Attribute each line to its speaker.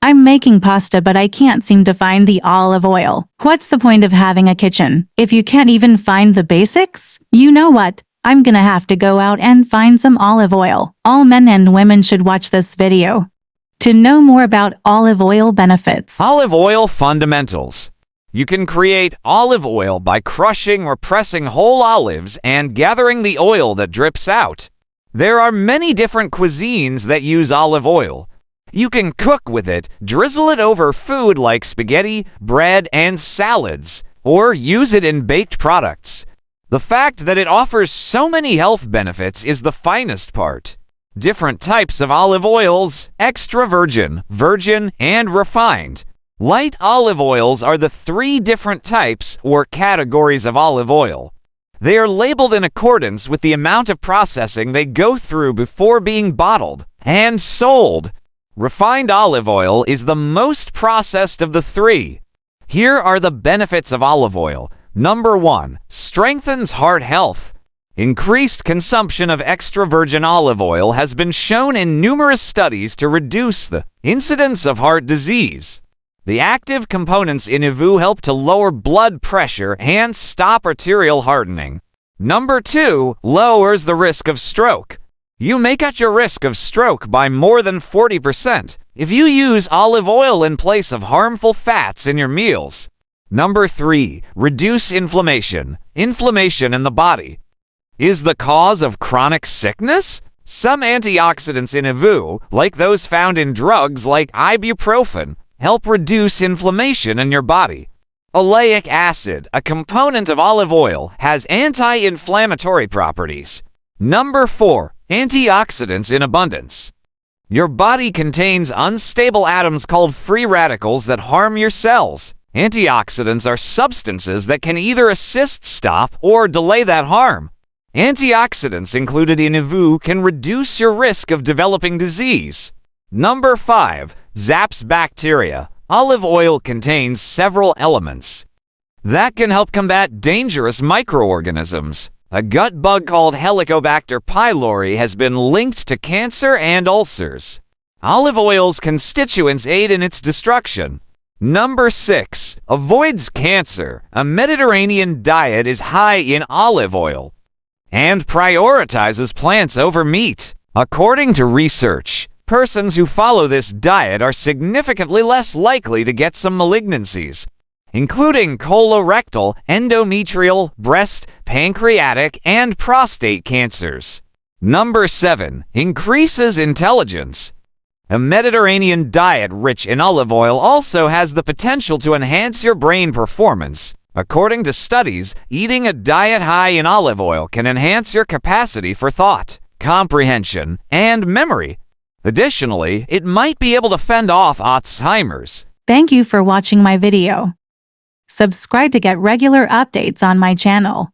Speaker 1: I'm making pasta but I can't seem to find the olive oil. What's the point of having a kitchen if you can't even find the basics? You know what? I'm gonna have to go out and find some olive oil. All men and women should watch this video to know more about olive oil benefits.
Speaker 2: Olive oil fundamentals. You can create olive oil by crushing or pressing whole olives and gathering the oil that drips out. There are many different cuisines that use olive oil. You can cook with it, drizzle it over food like spaghetti, bread, and salads, or use it in baked products. The fact that it offers so many health benefits is the finest part. Different types of olive oils: extra virgin, virgin, and refined. Light olive oils are the 3 different types or categories of olive oil. They are labeled in accordance with the amount of processing they go through before being bottled and sold. Refined olive oil is the most processed of the 3. Here are the benefits of olive oil. Number 1, strengthens heart health. Increased consumption of extra virgin olive oil has been shown in numerous studies to reduce the incidence of heart disease. The active components in EVOO help to lower blood pressure and stop arterial hardening. Number 2, lowers the risk of stroke. You may cut your risk of stroke by more than 40% if you use olive oil in place of harmful fats in your meals. Number 3, reduce inflammation. Inflammation in the body is the cause of chronic sickness? Some antioxidants in EVOO, like those found in drugs like ibuprofen, help reduce inflammation in your body. Oleic acid, a component of olive oil, has anti-inflammatory properties. Number 4, antioxidants in abundance. Your body contains unstable atoms called free radicals that harm your cells. Antioxidants are substances that can either assist, stop, or delay that harm. Antioxidants included in EVOO can reduce your risk of developing disease. Number 5, zaps bacteria. Olive oil contains several elements that can help combat dangerous microorganisms. A gut bug called Helicobacter pylori has been linked to cancer and ulcers. Olive oil's constituents aid in its destruction. Number 6, avoids cancer. A Mediterranean diet is high in olive oil and prioritizes plants over meat. According to research, persons who follow this diet are significantly less likely to get some malignancies, including colorectal, endometrial, breast, pancreatic, and prostate cancers. Number 7, increases intelligence. A Mediterranean diet rich in olive oil also has the potential to enhance your brain performance. According to studies, eating a diet high in olive oil can enhance your capacity for thought, comprehension, and memory. Additionally, it might be able to fend off Alzheimer's.
Speaker 1: Thank you for watching my video. Subscribe to get regular updates on my channel.